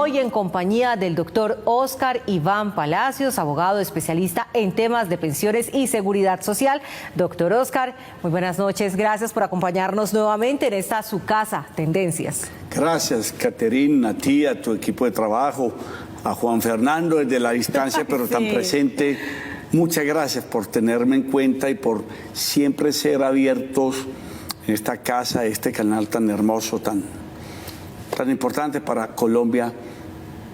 hoy en compañía del doctor Óscar Iván Palacios, abogado especialista en temas de pensiones y seguridad social. Doctor Óscar, muy buenas noches. Gracias por acompañarnos nuevamente en esta su casa, Tendencias. Gracias, Caterina, a ti, a tu equipo de trabajo, a Juan Fernando desde la distancia, pero tan presente. Muchas gracias por tenerme en cuenta y por siempre ser abiertos en esta casa, este canal tan hermoso, tan importante para Colombia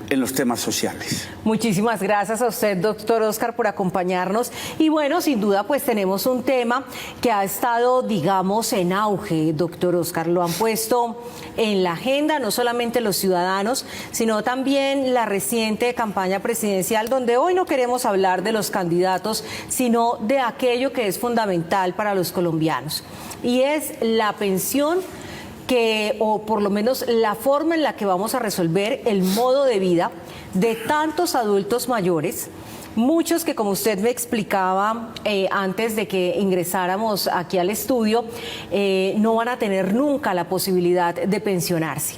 en los temas sociales. Muchísimas gracias a usted, doctor Óscar, por acompañarnos. Y bueno, sin duda, pues tenemos un tema que ha estado, digamos, en auge, doctor Óscar. Lo han puesto en la agenda, no solamente los ciudadanos, sino también la reciente campaña presidencial, donde hoy no queremos hablar de los candidatos, sino de aquello que es fundamental para los colombianos. Y es la pensión o por lo menos la forma en la que vamos a resolver el modo de vida de tantos adultos mayores, muchos que, como usted me explicaba antes de que ingresáramos aquí al estudio, no van a tener nunca la posibilidad de pensionarse.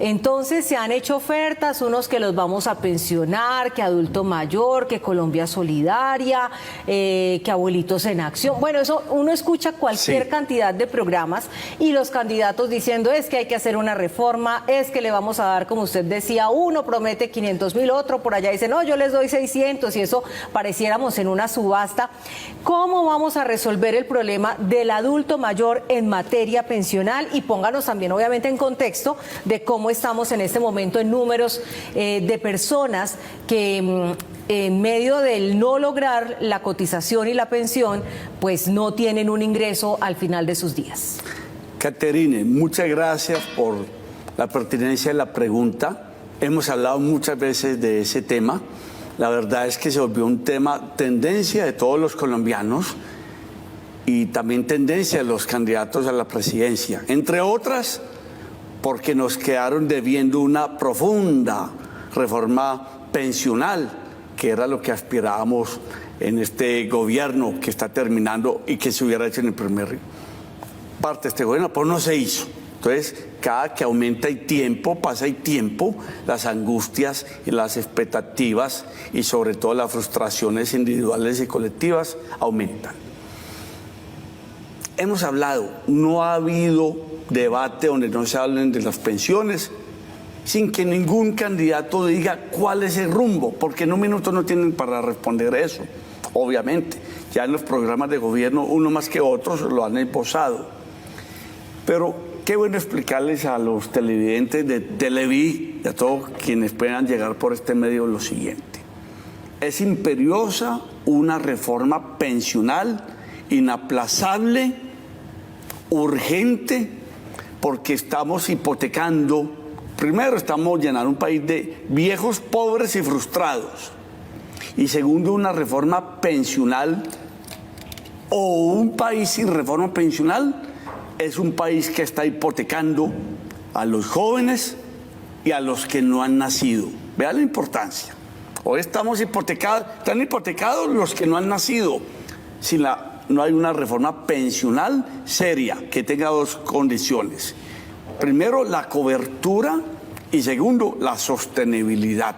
Entonces se han hecho ofertas, unos que los vamos a pensionar, que adulto mayor, que Colombia Solidaria, que abuelitos en acción. Bueno, eso uno escucha cualquier cantidad de programas y los candidatos diciendo es que hay que hacer una reforma, es que le vamos a dar, como usted decía, uno promete 500.000, otro por allá dice no, yo les doy 600 y eso pareciéramos en una subasta. ¿Cómo vamos a resolver el problema del adulto mayor en materia pensional? Y pónganos también obviamente en contexto de cómo estamos en este momento en números de personas que en medio del no lograr la cotización y la pensión, pues no tienen un ingreso al final de sus días. Caterine, muchas gracias por la pertinencia de la pregunta. Hemos hablado muchas veces de ese tema. La verdad es que se volvió un tema tendencia de todos los colombianos y también tendencia de los candidatos a la presidencia, entre otras porque nos quedaron debiendo una profunda reforma pensional, que era lo que aspirábamos en este gobierno que está terminando y que se hubiera hecho en el primer parte de este gobierno, pero no se hizo. Entonces, cada que aumenta el tiempo, pasa el tiempo, las angustias y las expectativas y sobre todo las frustraciones individuales y colectivas aumentan. Hemos hablado, no ha habido debate donde no se hablen de las pensiones sin que ningún candidato diga cuál es el rumbo, porque en un minuto no tienen para responder eso, obviamente. Ya en los programas de gobierno, uno más que otros lo han esbozado. Pero qué bueno explicarles a los televidentes de Televí y a todos quienes puedan llegar por este medio lo siguiente. Es imperiosa una reforma pensional inaplazable, urgente, porque estamos hipotecando, primero estamos llenando un país de viejos pobres y frustrados, y segundo una reforma pensional o un país sin reforma pensional es un país que está hipotecando a los jóvenes y a los que no han nacido. Vea la importancia. Hoy están hipotecados los que no han nacido. No hay una reforma pensional seria que tenga dos condiciones. Primero, la cobertura y segundo, la sostenibilidad.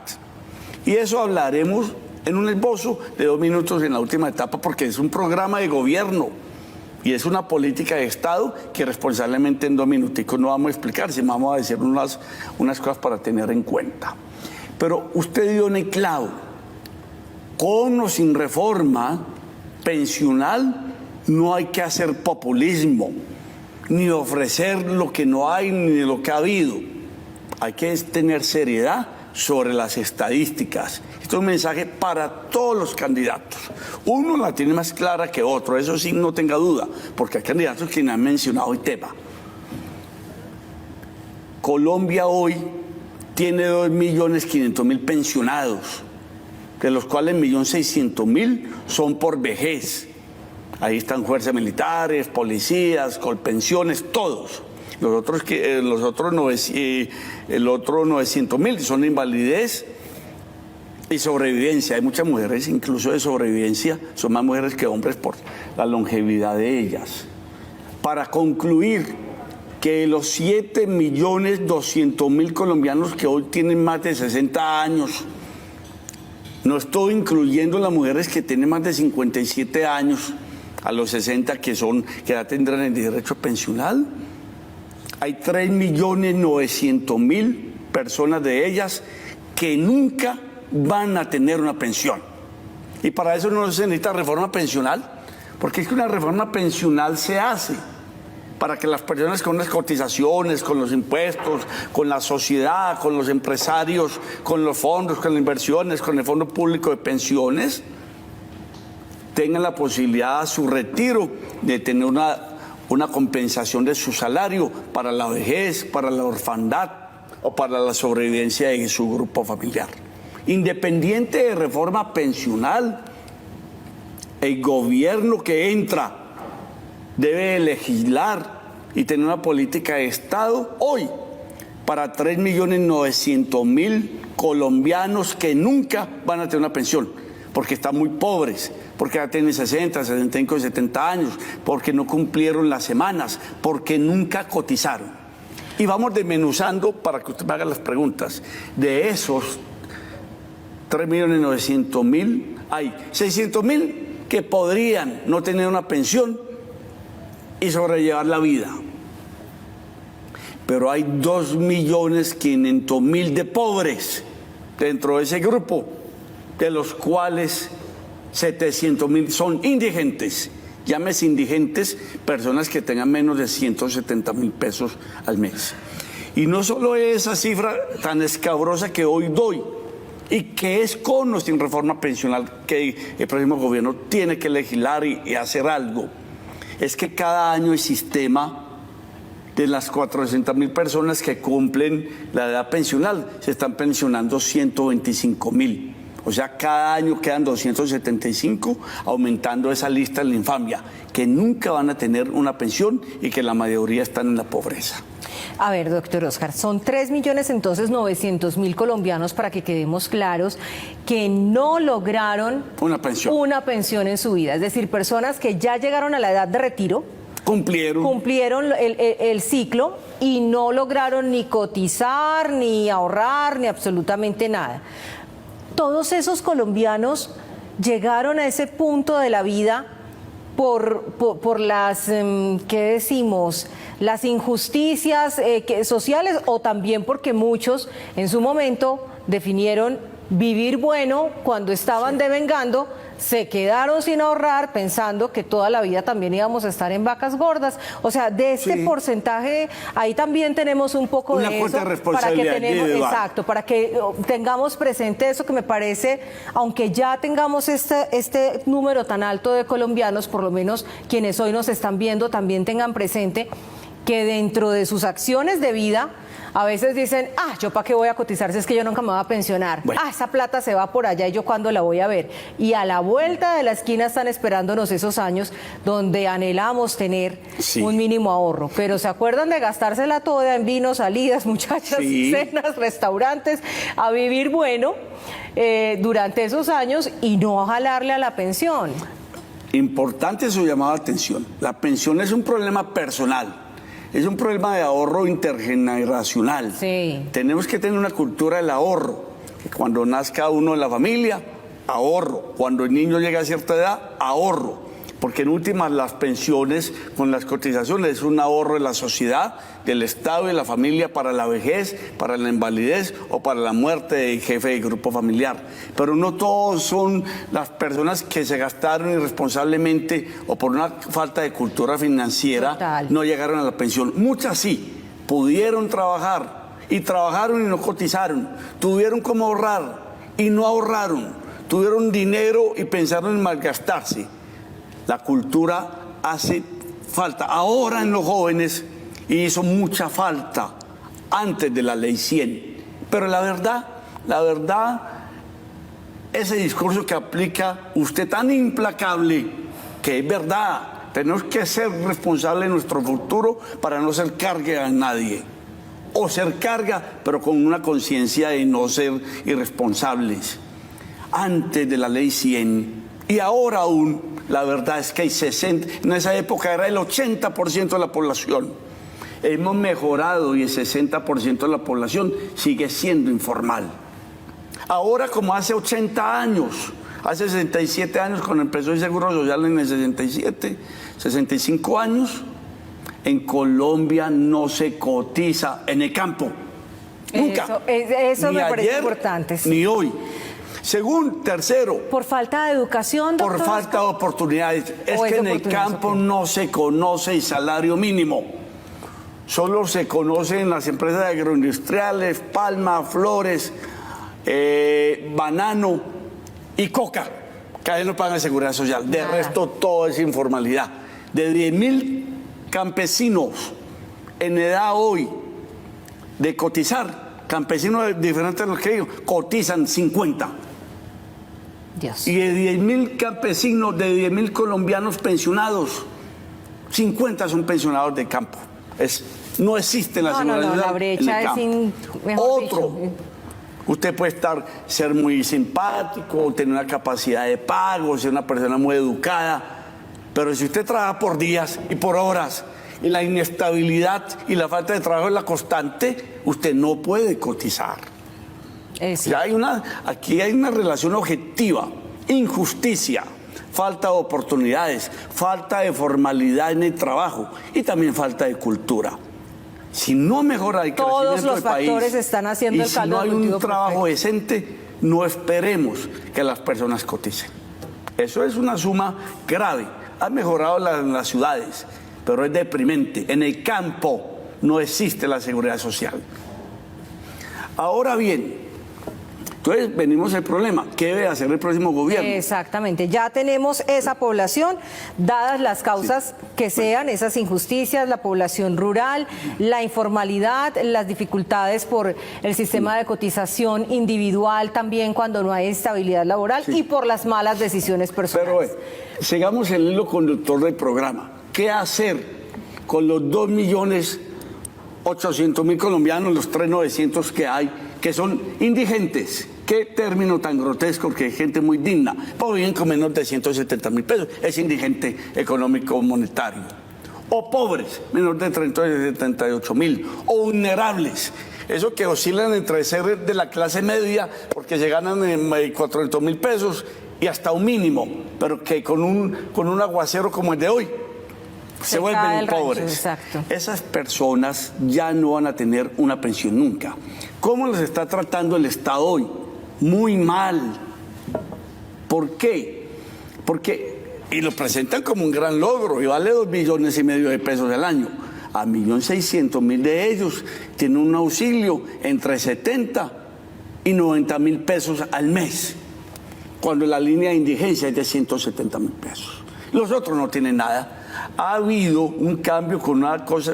Y eso hablaremos en un esbozo de 2 minutos en la última etapa porque es un programa de gobierno y es una política de Estado que responsablemente en 2 minuticos no vamos a explicar, sino vamos a decir unas cosas para tener en cuenta. Pero usted dio en el clavo, con o sin reforma pensional no hay que hacer populismo, ni ofrecer lo que no hay ni lo que ha habido. Hay que tener seriedad sobre las estadísticas. Esto es un mensaje para todos los candidatos. Uno la tiene más clara que otro, eso sí, no tenga duda, porque hay candidatos que han mencionado el tema. Colombia hoy tiene 2.500.000 pensionados, de los cuales 1.600.000 son por vejez. Ahí están fuerzas militares, policías, colpensiones, todos. Los otros 900.000 son invalidez y sobrevivencia. Hay muchas mujeres, incluso de sobrevivencia, son más mujeres que hombres por la longevidad de ellas. Para concluir, que los 7.200.000 colombianos que hoy tienen más de 60 años, no estoy incluyendo las mujeres que tienen más de 57 años, a los 60 que ya tendrán el derecho pensional, hay 3.900.000 personas de ellas que nunca van a tener una pensión. Y para eso no se necesita reforma pensional, porque es que una reforma pensional se hace para que las personas con unas cotizaciones, con los impuestos, con la sociedad, con los empresarios, con los fondos, con las inversiones, con el Fondo Público de Pensiones, tengan la posibilidad a su retiro de tener una compensación de su salario para la vejez, para la orfandad o para la sobrevivencia de su grupo familiar. Independiente de reforma pensional, el gobierno que entra debe legislar y tener una política de Estado hoy para 3.900.000 colombianos que nunca van a tener una pensión, porque están muy pobres, porque ya tienen 60, 65, 70 años, porque no cumplieron las semanas, porque nunca cotizaron. Y vamos desmenuzando para que usted me haga las preguntas. De esos 3.900.000, hay 600.000 que podrían no tener una pensión y sobrellevar la vida. Pero hay 2.500.000 de pobres dentro de ese grupo, de los cuales 700.000 son indigentes. Llámese indigentes personas que tengan menos de 170.000 pesos al mes. Y no solo esa cifra tan escabrosa que hoy doy, y que es con o sin reforma pensional que el próximo gobierno tiene que legislar y hacer algo, es que cada año el sistema de las 400.000 personas que cumplen la edad pensional se están pensionando 125.000. O sea, cada año quedan 275, aumentando esa lista de la infamia, que nunca van a tener una pensión y que la mayoría están en la pobreza. A ver, doctor Oscar, son 3.900.000 colombianos, para que quedemos claros, que no lograron una pensión en su vida. Es decir, personas que ya llegaron a la edad de retiro, cumplieron el ciclo y no lograron ni cotizar, ni ahorrar, ni absolutamente nada. Todos esos colombianos llegaron a ese punto de la vida por las, ¿qué decimos?, las injusticias sociales, o también porque muchos en su momento definieron vivir bueno cuando estaban devengando, se quedaron sin ahorrar pensando que toda la vida también íbamos a estar en vacas gordas. O sea, de este porcentaje, ahí también tenemos un poco de eso, para que tengamos presente eso, que me parece, aunque ya tengamos este número tan alto de colombianos, por lo menos quienes hoy nos están viendo también tengan presente que dentro de sus acciones de vida a veces dicen, ¿yo para qué voy a cotizar si es que yo nunca me voy a pensionar? Bueno. Esa plata se va por allá y yo cuándo la voy a ver. Y a la vuelta de la esquina están esperándonos esos años donde anhelamos tener un mínimo ahorro. Pero ¿se acuerdan de gastársela toda en vinos, salidas, muchachas, cenas, restaurantes, a vivir bueno durante esos años y no jalarle a la pensión? Importante su llamada de atención. La pensión es un problema personal. Es un problema de ahorro intergeneracional. Sí. Tenemos que tener una cultura del ahorro. Cuando nazca uno en la familia, ahorro. Cuando el niño llega a cierta edad, ahorro. Porque en últimas las pensiones con las cotizaciones es un ahorro de la sociedad, del Estado y de la familia para la vejez, para la invalidez o para la muerte del jefe del grupo familiar. Pero no todos son las personas que se gastaron irresponsablemente o por una falta de cultura financiera no llegaron a la pensión. Muchas sí, pudieron trabajar y trabajaron y no cotizaron, tuvieron como ahorrar y no ahorraron, tuvieron dinero y pensaron en malgastarse. La cultura hace falta ahora en los jóvenes y hizo mucha falta antes de la ley 100. Pero la verdad, ese discurso que aplica usted tan implacable, que es verdad, tenemos que ser responsables de nuestro futuro para no ser carga a nadie. O ser carga, pero con una conciencia de no ser irresponsables. Antes de la ley 100 y ahora aún, la verdad es que hay 60, en esa época era el 80% de la población. Hemos mejorado y el 60% de la población sigue siendo informal. Ahora, como hace 80 años, hace 67 años cuando empezó el Seguro Social en el 67, 65 años, en Colombia no se cotiza en el campo. Nunca. Eso ni me parece ayer, importante. Sí. Ni hoy. Según, tercero, ¿Por falta de educación, doctor? por falta de oportunidades. Es que en el campo no se conoce el salario mínimo. Solo se conoce en las empresas agroindustriales, palma, flores, banano y coca, que ahí no pagan seguridad social. De resto, todo es informalidad. De 10.000 campesinos en edad hoy de cotizar, campesinos diferentes de los que ellos, cotizan 50. Dios. Y de 10.000 campesinos, de 10.000 colombianos pensionados, 50 son pensionados de campo. No existe la seguridad social. La brecha es mejor Otro. dicho. Usted puede ser muy simpático, tener una capacidad de pago, ser una persona muy educada, pero si usted trabaja por días y por horas y la inestabilidad y la falta de trabajo es la constante, usted no puede cotizar. Ya aquí hay una relación objetiva, injusticia, falta de oportunidades, falta de formalidad en el trabajo y también falta de cultura. Si no mejora el crecimiento del país, todos los factores están haciendo el caldo si no hay cultivo un trabajo perfecto. decente, no esperemos que las personas coticen. Eso es una suma grave. Ha mejorado las ciudades, pero es deprimente. En el campo no existe la seguridad social. Ahora bien, entonces venimos al problema. ¿Qué debe hacer el próximo gobierno? Exactamente. Ya tenemos esa población, dadas las causas que sean, esas injusticias, la población rural, la informalidad, las dificultades por el sistema de cotización individual también cuando no hay estabilidad laboral y por las malas decisiones personales. Pero sigamos el hilo conductor del programa. ¿Qué hacer con los 2.800.000 colombianos, los 3.900.000 que hay, que son indigentes? Qué término tan grotesco, que hay gente muy digna, pero viven con menos de 170.000 pesos, es indigente económico monetario. O pobres, menos de 378.000, o vulnerables, esos que oscilan entre ser de la clase media, porque se ganan 400.000 pesos y hasta un mínimo, pero que con un aguacero como el de hoy, se vuelven pobres. Exacto. Esas personas ya no van a tener una pensión nunca. ¿Cómo los está tratando el Estado hoy? Muy mal. ¿Por qué? Y lo presentan como un gran logro y vale 2,5 millones de pesos al año. A 1.600.000 de ellos tienen un auxilio entre 70 y 90.000 pesos al mes, cuando la línea de indigencia es de 170.000 pesos. Los otros no tienen nada. Ha habido un cambio con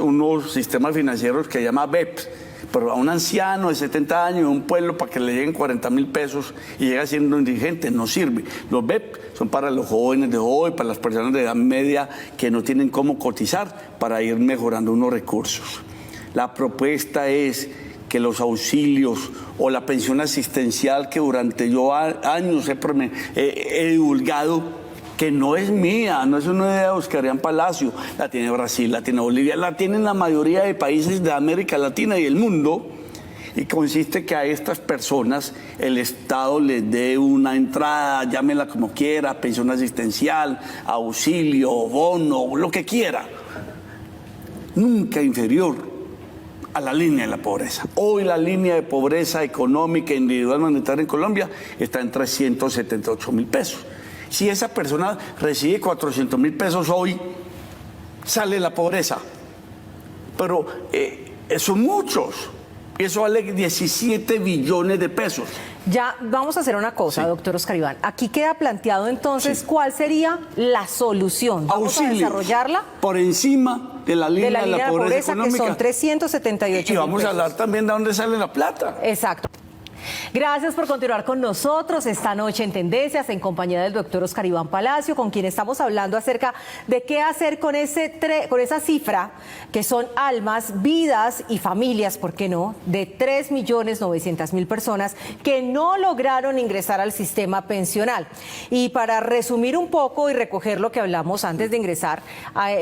unos sistemas financieros que se llama BEPS, pero a un anciano de 70 años, de un pueblo, para que le lleguen 40.000 pesos y llega siendo indigente, no sirve. Los BEP son para los jóvenes de hoy, para las personas de edad media que no tienen cómo cotizar, para ir mejorando unos recursos. La propuesta es que los auxilios o la pensión asistencial que durante años he divulgado, que no es mía, no es una idea de Oscar Palacio, la tiene Brasil, la tiene Bolivia, la tienen la mayoría de países de América Latina y el mundo, y consiste que a estas personas el Estado les dé una entrada, llámela como quiera, pensión asistencial, auxilio, bono, lo que quiera, nunca inferior a la línea de la pobreza. Hoy la línea de pobreza económica e individual monetaria en Colombia está en 378.000 pesos. Si esa persona recibe 400.000 pesos hoy, sale de la pobreza. Pero son muchos. Y eso vale 17 billones de pesos. Ya vamos a hacer una cosa, doctor Oscar Iván. Aquí queda planteado entonces cuál sería la solución. Vamos a desarrollarla por encima de la línea de la pobreza económica, que son 378.000 y vamos a hablar también de dónde sale la plata. Exacto. Gracias por continuar con nosotros esta noche en Tendencias, en compañía del doctor Oscar Iván Palacio, con quien estamos hablando acerca de qué hacer con esa cifra, que son almas, vidas y familias, ¿por qué no?, de 3.900.000 personas que no lograron ingresar al sistema pensional. Y para resumir un poco y recoger lo que hablamos antes de ingresar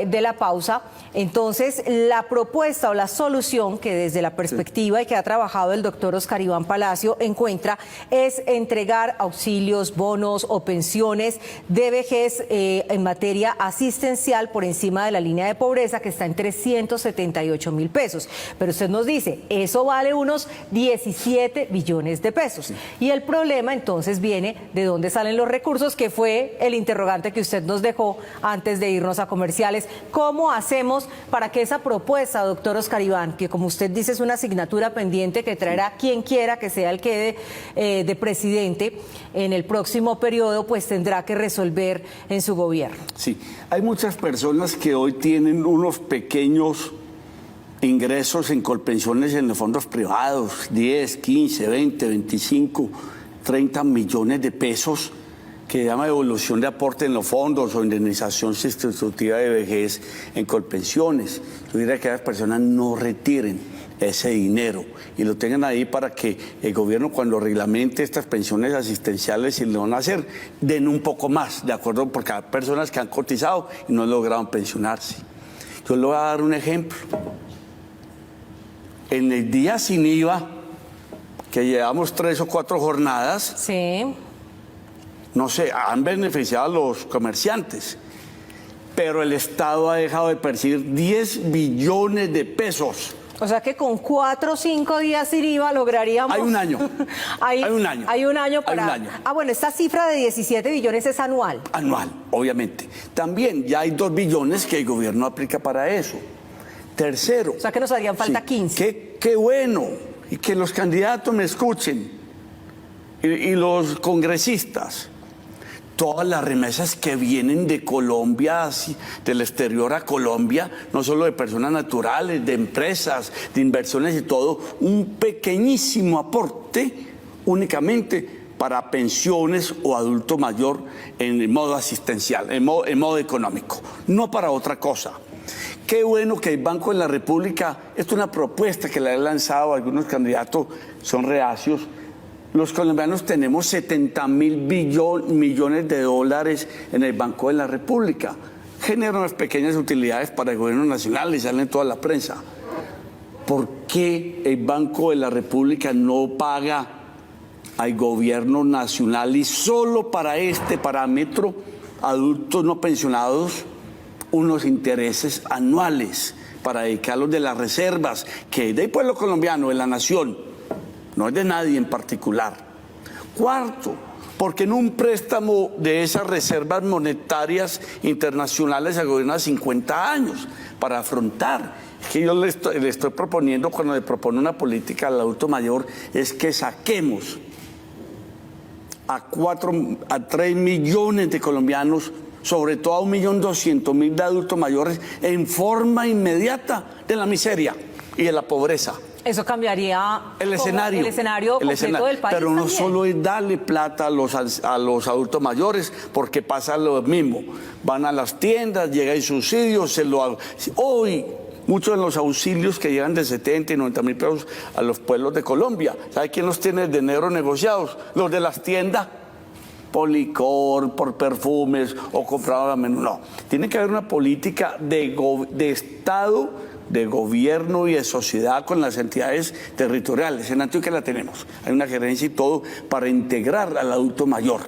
de la pausa, entonces la propuesta o la solución que desde la perspectiva y que ha trabajado el doctor Oscar Iván Palacio encuentra es entregar auxilios, bonos o pensiones de vejez en materia asistencial por encima de la línea de pobreza, que está en 378.000 pesos. Pero usted nos dice, eso vale unos 17 billones de pesos. Y el problema entonces viene de dónde salen los recursos, que fue el interrogante que usted nos dejó antes de irnos a comerciales. ¿Cómo hacemos para que esa propuesta, doctor Oscar Iván, que como usted dice es una asignatura pendiente que traerá quien quiera que sea el quede de presidente en el próximo periodo, pues tendrá que resolver en su gobierno? Sí, hay muchas personas que hoy tienen unos pequeños ingresos en colpensiones en los fondos privados, 10, 15, 20, 25, 30 millones de pesos, que llama devolución de aporte en los fondos o indemnización sustitutiva de vejez en colpensiones. Yo diría que las personas no retiren ese dinero y lo tengan ahí para que el gobierno, cuando reglamente estas pensiones asistenciales, si lo van a hacer, den un poco más, de acuerdo, porque hay personas que han cotizado y no lograron pensionarse. Yo le voy a dar un ejemplo. En el día sin IVA, que llevamos 3 o 4 jornadas, sí, no sé, han beneficiado a los comerciantes, pero el Estado ha dejado de percibir 10 billones de pesos. O sea que con 4 o 5 días sin IVA lograríamos... Hay un año. Hay un año. Hay un año para... Hay un año. Ah, bueno, esta cifra de 17 billones es anual. Anual, obviamente. También ya hay 2 billones que el gobierno aplica para eso. Tercero... O sea que nos harían falta 15. Qué bueno. Y que los candidatos me escuchen. Y los congresistas. Todas las remesas que vienen de Colombia, del exterior a Colombia, no solo de personas naturales, de empresas, de inversiones y todo, un pequeñísimo aporte únicamente para pensiones o adulto mayor en modo asistencial, en modo económico, no para otra cosa. Qué bueno que el Banco de la República, esto es una propuesta que le han lanzado algunos candidatos, son reacios. Los colombianos tenemos 70.000 millones de dólares en el Banco de la República. Generan unas pequeñas utilidades para el gobierno nacional y salen en toda la prensa. ¿Por qué el Banco de la República no paga al gobierno nacional y solo para este parámetro, adultos no pensionados, unos intereses anuales para dedicarlos de las reservas que es del pueblo colombiano, de la nación? No es de nadie en particular. Cuarto, porque en un préstamo de esas reservas monetarias internacionales al gobierno de 50 años para afrontar. Es que yo le estoy proponiendo, cuando le propone una política al adulto mayor, es que saquemos a 3 millones de colombianos, sobre todo a 1.200.000 de adultos mayores, en forma inmediata de la miseria y de la pobreza. Eso cambiaría el escenario completo del país. Pero no también. solo es darle plata a los adultos mayores, porque pasa lo mismo. Van a las tiendas, llega el subsidio, hoy muchos de los auxilios que llegan de 70 y 90.000 pesos a los pueblos de Colombia, ¿sabe quién los tiene de enero negociados? Los de las tiendas, por licor, por perfumes o comprado a menos. No, tiene que haber una política de Estado, de gobierno y de sociedad con las entidades territoriales. En Antioquia la tenemos, hay una gerencia y todo para integrar al adulto mayor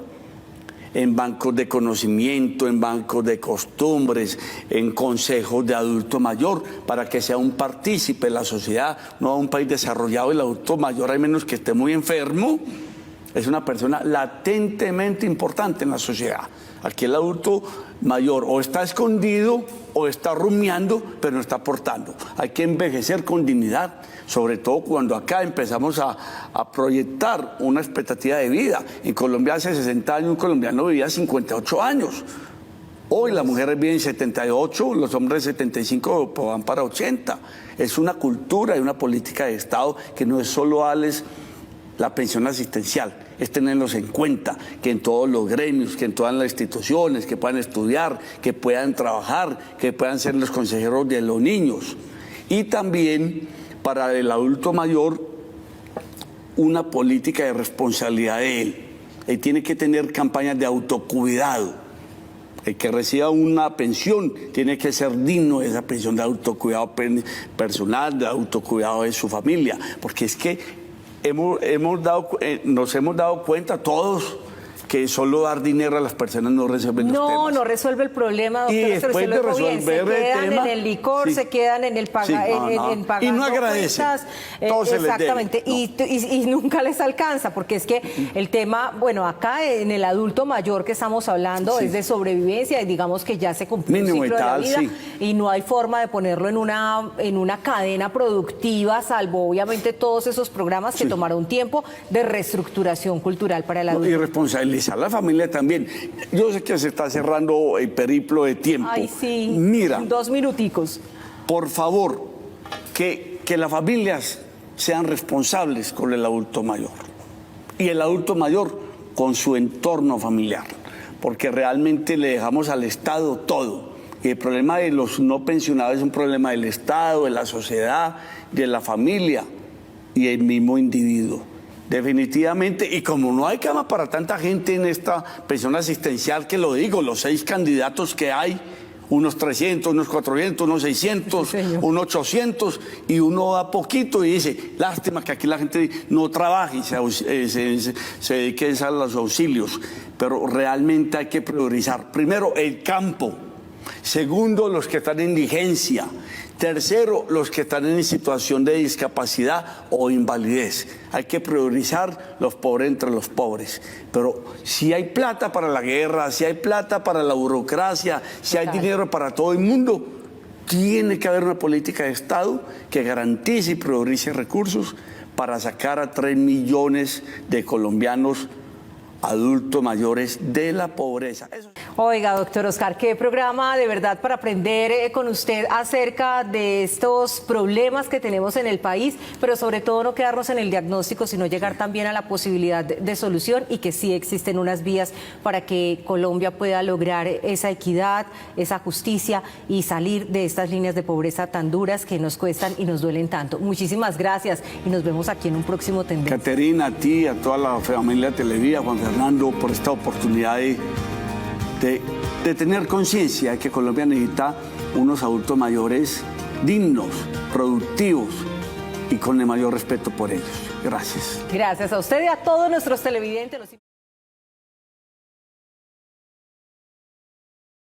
en bancos de conocimiento, en bancos de costumbres, en consejos de adulto mayor, para que sea un partícipe de la sociedad, no un país desarrollado. El adulto mayor, al menos que esté muy enfermo, es una persona latentemente importante en la sociedad. Aquí el adulto mayor o está escondido o está rumiando, pero no está aportando. Hay que envejecer con dignidad, sobre todo cuando acá empezamos a proyectar una expectativa de vida. En Colombia hace 60 años un colombiano vivía 58 años. Hoy las mujeres viven 78, los hombres 75 van para 80. Es una cultura y una política de Estado que no es solo darles la pensión asistencial, es tenerlos en cuenta, que en todos los gremios, que en todas las instituciones, que puedan estudiar, que puedan trabajar, que puedan ser los consejeros de los niños. Y también para el adulto mayor, una política de responsabilidad de él. Él tiene que tener campañas de autocuidado. El que reciba una pensión tiene que ser digno de esa pensión de autocuidado personal, de autocuidado de su familia, porque es que nos hemos dado cuenta todos que solo dar dinero a las personas no resuelve los temas. No resuelve el problema, doctor. Y después de resolver se quedan el tema, en el licor, sí, se quedan en el en pagando y no agradecen. Todo se les debe. Exactamente. No. Y nunca les alcanza, porque es que el tema, bueno, acá en el adulto mayor que estamos hablando es de sobrevivencia, y digamos que ya se cumplió mínimo un ciclo vital, de la vida, y no hay forma de ponerlo en una cadena productiva, salvo obviamente todos esos programas que tomaron tiempo de reestructuración cultural para el adulto. Y responsabilizar a la familia también. Yo sé que se está cerrando el periplo de tiempo. Ay, sí. Mira. 2 minuticos. Por favor, que las familias sean responsables con el adulto mayor. Y el adulto mayor con su entorno familiar. Porque realmente le dejamos al Estado todo. Y el problema de los no pensionados es un problema del Estado, de la sociedad, de la familia y el mismo individuo. Definitivamente, y como no hay cama para tanta gente en esta pensión asistencial, que lo digo, los 6 candidatos que hay, unos 300, unos 400, unos 600, unos 800, y uno da poquito y dice, lástima que aquí la gente no trabaje y se dedique a los auxilios, pero realmente hay que priorizar. Primero, el campo. Segundo, los que están en indigencia. Tercero, los que están en situación de discapacidad o invalidez. Hay que priorizar los pobres entre los pobres. Pero si hay plata para la guerra, si hay plata para la burocracia, si hay dinero para todo el mundo, tiene que haber una política de Estado que garantice y priorice recursos para sacar a 3 millones de colombianos adultos mayores de la pobreza. Oiga, doctor Oscar, qué programa de verdad para aprender con usted acerca de estos problemas que tenemos en el país, pero sobre todo no quedarnos en el diagnóstico, sino llegar también a la posibilidad de solución, y que sí existen unas vías para que Colombia pueda lograr esa equidad, esa justicia y salir de estas líneas de pobreza tan duras que nos cuestan y nos duelen tanto. Muchísimas gracias y nos vemos aquí en un próximo Tendencia. Caterina, a ti, a toda la familia Televida, Juan Fernando, por esta oportunidad de tener conciencia de que Colombia necesita unos adultos mayores dignos, productivos y con el mayor respeto por ellos. Gracias. Gracias a usted y a todos nuestros televidentes.